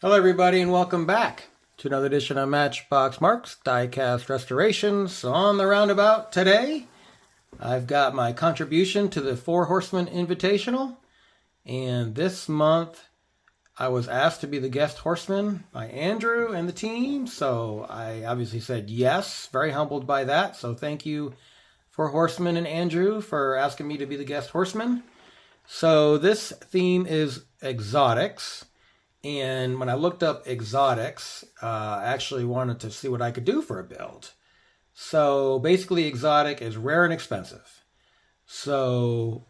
Hello everybody and welcome back to another edition of Matchbox Marks Diecast Restorations. On the roundabout today, I've got my contribution to the Four Horsemen Invitational. And this month, I was asked to be the guest horseman by Andrew and the team. So I obviously said yes, very humbled by that. So thank you, Four Horsemen and Andrew, for asking me to be the guest horseman. So this theme is exotics. And when I looked up exotics, I actually wanted to see what I could do for a build. So basically exotic is rare and expensive. So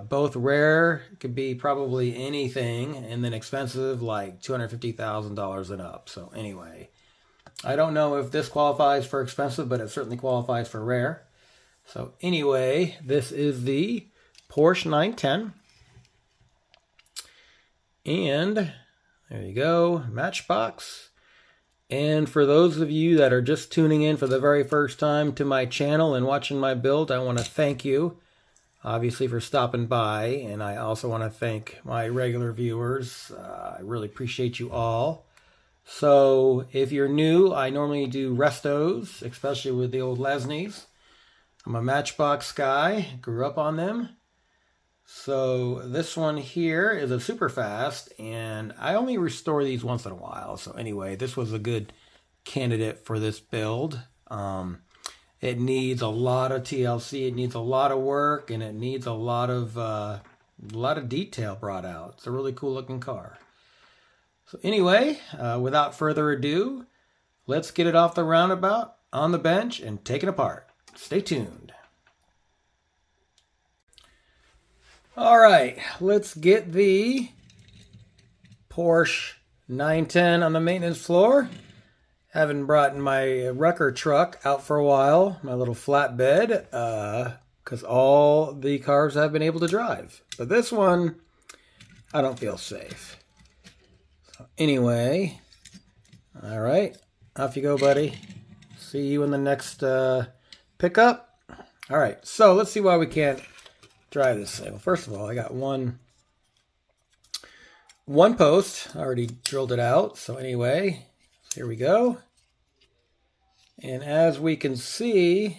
both rare could be probably anything, and then expensive like $250,000 and up. So anyway, I don't know if this qualifies for expensive, but it certainly qualifies for rare. So anyway, this is the Porsche 910. And there you go, Matchbox. And for those of you that are just tuning in for the very first time to my channel and watching my build, I want to thank you, obviously, for stopping by. And I also want to thank my regular viewers. I really appreciate you all. So if you're new, I normally do restos, especially with the old Lesnies. I'm a Matchbox guy, grew up on them. So this one here is a super fast, and I only restore these once in a while. So anyway, this was a good candidate for this build. It needs a lot of TLC, it needs a lot of work, and it needs a lot of detail brought out. It's a really cool looking car. So anyway, without further ado, let's get it off the roundabout, on the bench, and take it apart. Stay tuned. All right, let's get the Porsche 910 on the maintenance floor. Haven't brought my wrecker truck out for a while, my little flatbed, because all the cars I've been able to drive. But this one, I don't feel safe. So anyway, all right, off you go, buddy. See you in the next pickup. All right, so let's see why we can't drive this thing. Well, first of all, I got one post. I already drilled it out. So anyway, here we go. And as we can see,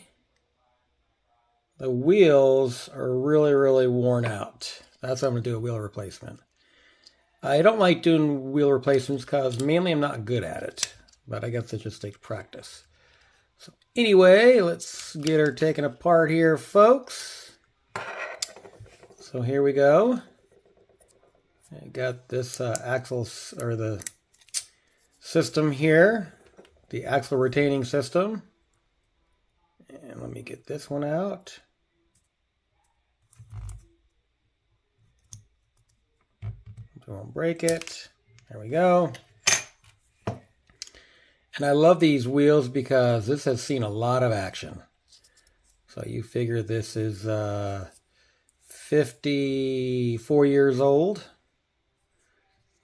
the wheels are really worn out. That's why I'm going to do a wheel replacement. I don't like doing wheel replacements because mainly I'm not good at it. But I guess it just takes practice. So anyway, let's get her taken apart here, folks. So here we go. I got this axle, or the system here, the axle retaining system. And let me get this one out. Don't break it. There we go. And I love these wheels because this has seen a lot of action. So you figure this is 54 years old.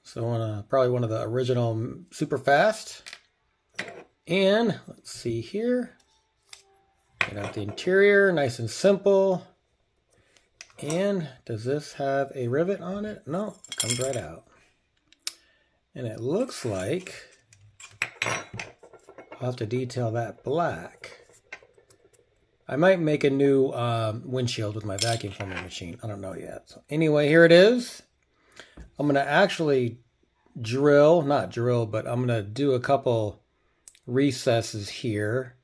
So probably one of the original super fast. And let's see here. Get out the interior, nice and simple. And does this have a rivet on it? No, it comes right out. And it looks like I'll have to detail that black. I might make a new windshield with my vacuum cleaner machine. I don't know yet. So anyway, here it is. I'm going to actually not drill, but I'm going to do a couple recesses here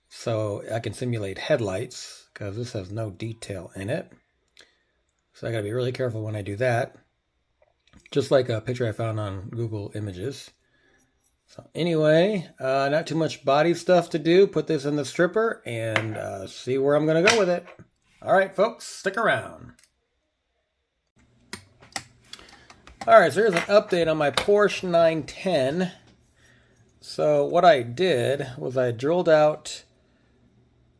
so I can simulate headlights because this has no detail in it. So I got to be really careful when I do that. Just like a picture I found on Google Images. So anyway, not too much body stuff to do. Put this in the stripper and see where I'm going to go with it. All right, folks, stick around. All right, so here's an update on my Porsche 910. So what I did was I drilled out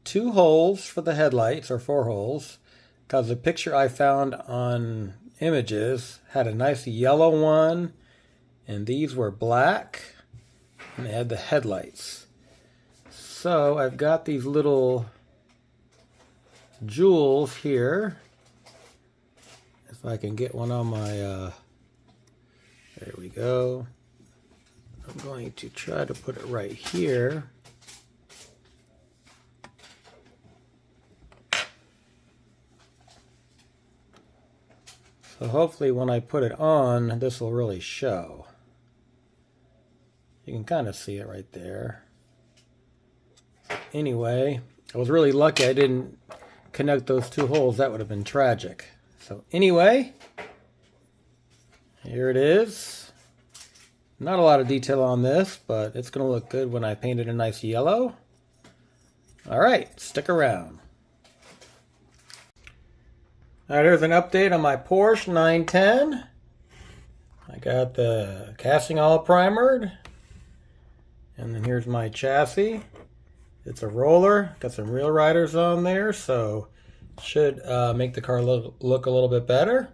2 holes for the headlights, or 4 holes, because the picture I found on Images had a nice yellow one, and these were black. And they had the headlights. So I've got these little jewels here. If I can get one on my, there we go. I'm going to try to put it right here. So hopefully when I put it on, this will really show. You can kind of see it right there. Anyway, I was really lucky I didn't connect those two holes. That would have been tragic. So anyway, here it is. Not a lot of detail on this, but it's going to look good when I paint it a nice yellow. All right, stick around. All right, here's an update on my Porsche 910. I got the casting all primered. And then here's my chassis. It's a roller, got some real riders on there, so should make the car look a little bit better.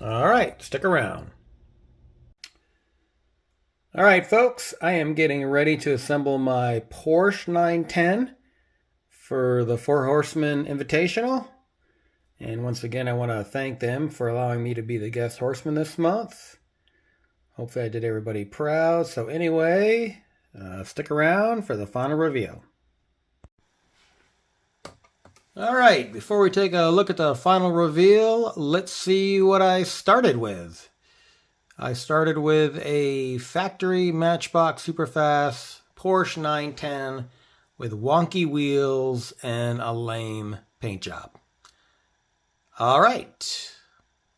All right, stick around. All right, folks, I am getting ready to assemble my Porsche 910 for the Four Horsemen Invitational. And once again, I want to thank them for allowing me to be the guest horseman this month. Hopefully I did everybody proud. So anyway, stick around for the final reveal. All right, before we take a look at the final reveal, let's see what I started with. I started with a factory Matchbox Superfast Porsche 910 with wonky wheels and a lame paint job. All right,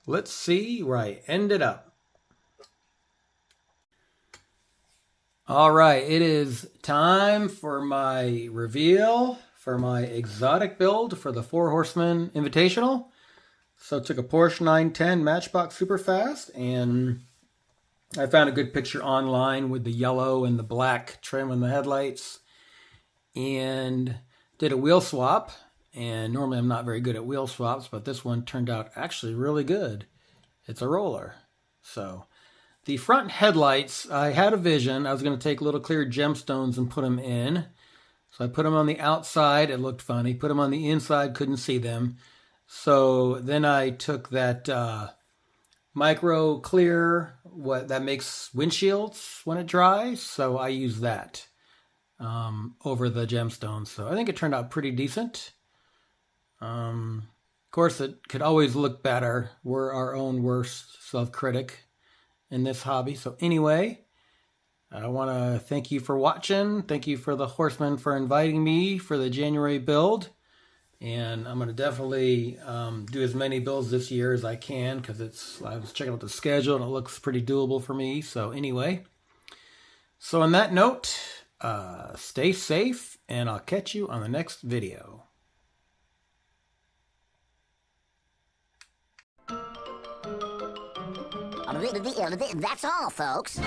let's see where I ended up. All right, it is time for my reveal for my exotic build for the Four Horsemen Invitational. So I took a Porsche 910 Matchbox Superfast, and I found a good picture online with the yellow and the black trim on the headlights, and did a wheel swap. And normally I'm not very good at wheel swaps, but this one turned out actually really good. It's a roller. So the front headlights, I had a vision. I was going to take little clear gemstones and put them in. So I put them on the outside. It looked funny. Put them on the inside. Couldn't see them. So then I took that micro clear, that makes windshields when it dries. So I used that over the gemstones. So I think it turned out pretty decent. Of course, it could always look better. We're our own worst self-critic in this hobby. So anyway, I want to thank you for watching. Thank you for the Horsemen for inviting me for the January build. And I'm going to definitely do as many builds this year as I can, because I was checking out the schedule and it looks pretty doable for me. So anyway, so on that note, stay safe, and I'll catch you on the next video. That's all, folks.